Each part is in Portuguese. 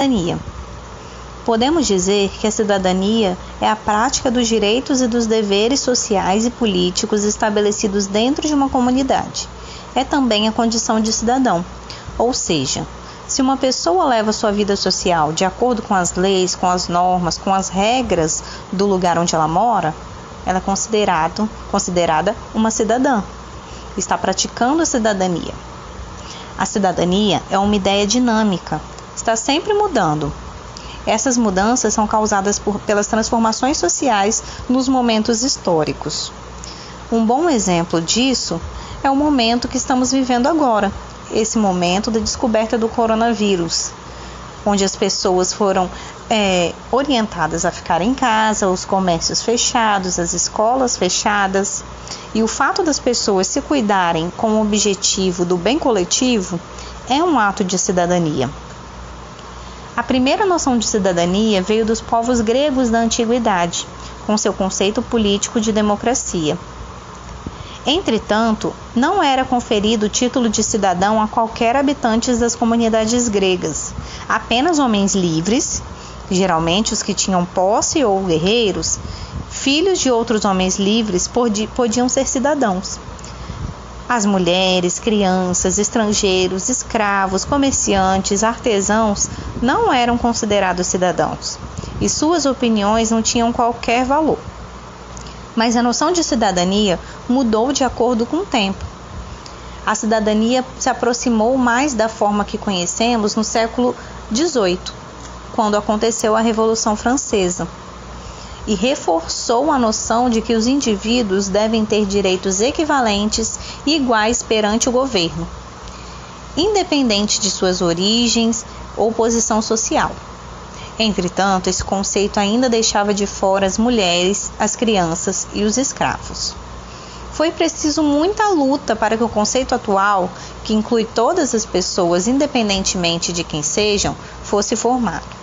cidadania. Podemos dizer que a cidadania é a prática dos direitos e dos deveres sociais e políticos estabelecidos dentro de uma comunidade. É também a condição de cidadão, ou seja, se uma pessoa leva sua vida social de acordo com as leis, com as normas, com as regras do lugar onde ela mora, ela é considerada uma cidadã. Está praticando a cidadania. A cidadania é uma ideia dinâmica, está sempre mudando. Essas mudanças são causadas pelas transformações sociais nos momentos históricos. Um bom exemplo disso é o momento que estamos vivendo agora, esse momento da descoberta do coronavírus, onde as pessoas foram orientadas a ficar em casa, os comércios fechados, as escolas fechadas, e o fato das pessoas se cuidarem com o objetivo do bem coletivo é um ato de cidadania. A primeira noção de cidadania veio dos povos gregos da antiguidade, com seu conceito político de democracia. Entretanto, não era conferido o título de cidadão a qualquer habitante das comunidades gregas. Apenas homens livres, geralmente os que tinham posse ou guerreiros, filhos de outros homens livres, podiam ser cidadãos. As mulheres, crianças, estrangeiros, escravos, comerciantes, artesãos não eram considerados cidadãos e suas opiniões não tinham qualquer valor. Mas a noção de cidadania mudou de acordo com o tempo. A cidadania se aproximou mais da forma que conhecemos no século XVIII, quando aconteceu a Revolução Francesa, e reforçou a noção de que os indivíduos devem ter direitos equivalentes e iguais perante o governo, independente de suas origens ou posição social. Entretanto, esse conceito ainda deixava de fora as mulheres, as crianças e os escravos. Foi preciso muita luta para que o conceito atual, que inclui todas as pessoas, independentemente de quem sejam, fosse formado.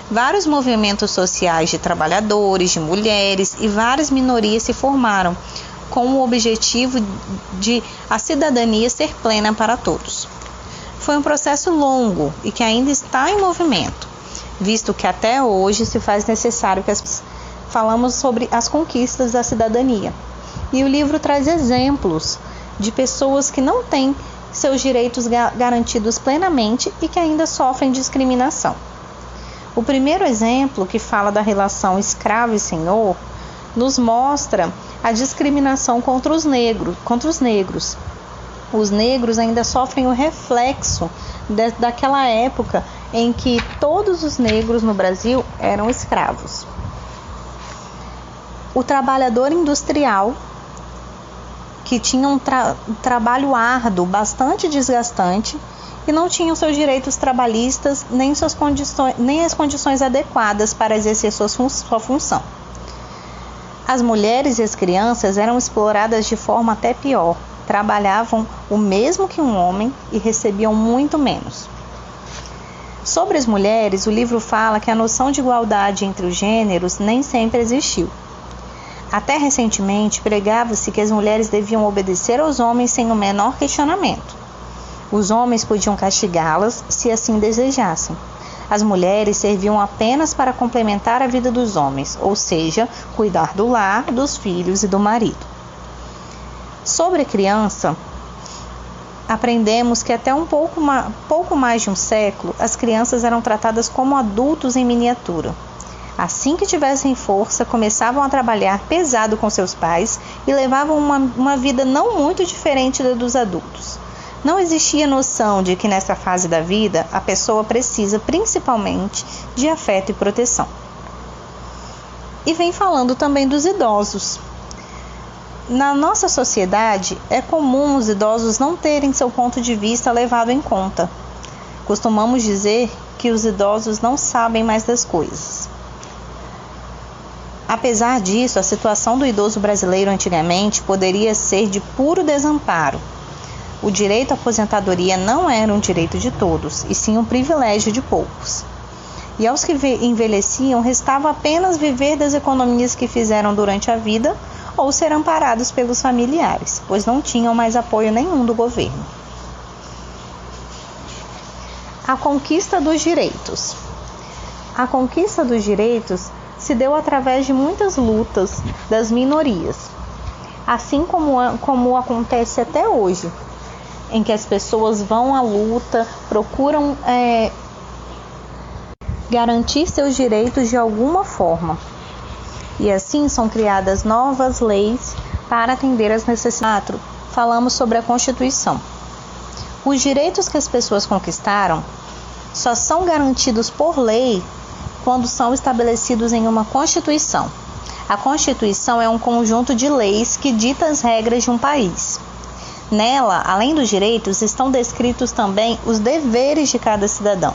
Vários movimentos sociais de trabalhadores, de mulheres e várias minorias se formaram, com o objetivo de a cidadania ser plena para todos. Foi um processo longo e que ainda está em movimento, visto que até hoje se faz necessário que falamos sobre as conquistas da cidadania. E o livro traz exemplos de pessoas que não têm seus direitos garantidos plenamente e que ainda sofrem discriminação. O primeiro exemplo, que fala da relação escravo e senhor, nos mostra a discriminação contra os negros. Os negros ainda sofrem o reflexo daquela época em que todos os negros no Brasil eram escravos. O trabalhador industrial, que tinha um trabalho árduo, bastante desgastante, e não tinham seus direitos trabalhistas, nem as condições adequadas para exercer sua função. As mulheres e as crianças eram exploradas de forma até pior, trabalhavam o mesmo que um homem e recebiam muito menos. Sobre as mulheres, o livro fala que a noção de igualdade entre os gêneros nem sempre existiu. Até recentemente, pregava-se que as mulheres deviam obedecer aos homens sem o menor questionamento. Os homens podiam castigá-las se assim desejassem. As mulheres serviam apenas para complementar a vida dos homens, ou seja, cuidar do lar, dos filhos e do marido. Sobre a criança, aprendemos que até pouco mais de um século, as crianças eram tratadas como adultos em miniatura. Assim que tivessem força, começavam a trabalhar pesado com seus pais e levavam uma vida não muito diferente da dos adultos. Não existia noção de que nessa fase da vida a pessoa precisa principalmente de afeto e proteção. E vem falando também dos idosos. Na nossa sociedade, é comum os idosos não terem seu ponto de vista levado em conta. Costumamos dizer que os idosos não sabem mais das coisas. Apesar disso, a situação do idoso brasileiro antigamente poderia ser de puro desamparo. O direito à aposentadoria não era um direito de todos, e sim um privilégio de poucos. E aos que envelheciam, restava apenas viver das economias que fizeram durante a vida ou ser amparados pelos familiares, pois não tinham mais apoio nenhum do governo. A conquista dos direitos. A conquista dos direitos se deu através de muitas lutas das minorias, assim como acontece até hoje, em que as pessoas vão à luta, procuram garantir seus direitos de alguma forma. E assim são criadas novas leis para atender às necessidades. Falamos sobre a Constituição. Os direitos que as pessoas conquistaram só são garantidos por lei quando são estabelecidos em uma Constituição. A Constituição é um conjunto de leis que dita as regras de um país. Nela, além dos direitos, estão descritos também os deveres de cada cidadão.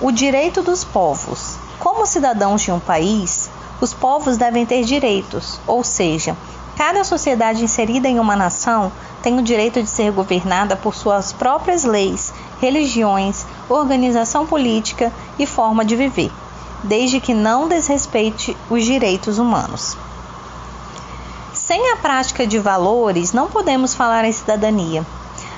O direito dos povos. Como cidadãos de um país, os povos devem ter direitos, ou seja, cada sociedade inserida em uma nação tem o direito de ser governada por suas próprias leis, religiões, organização política e forma de viver, desde que não desrespeite os direitos humanos. Sem a prática de valores, não podemos falar em cidadania.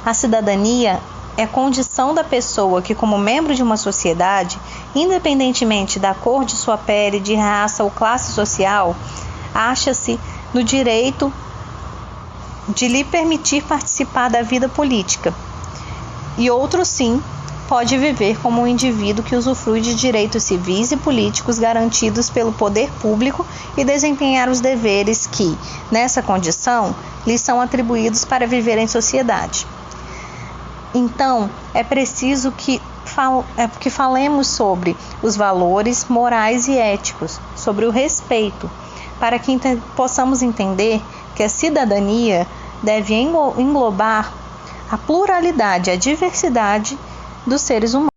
A cidadania é condição da pessoa que, como membro de uma sociedade, independentemente da cor de sua pele, de raça ou classe social, acha-se no direito de lhe permitir participar da vida política. E outro, sim, pode viver como um indivíduo que usufrui de direitos civis e políticos garantidos pelo poder público e desempenhar os deveres que, nessa condição, lhe são atribuídos para viver em sociedade. Então, é preciso que falemos sobre os valores morais e éticos, sobre o respeito, para que possamos entender que a cidadania deve englobar a pluralidade, a diversidade dos seres humanos.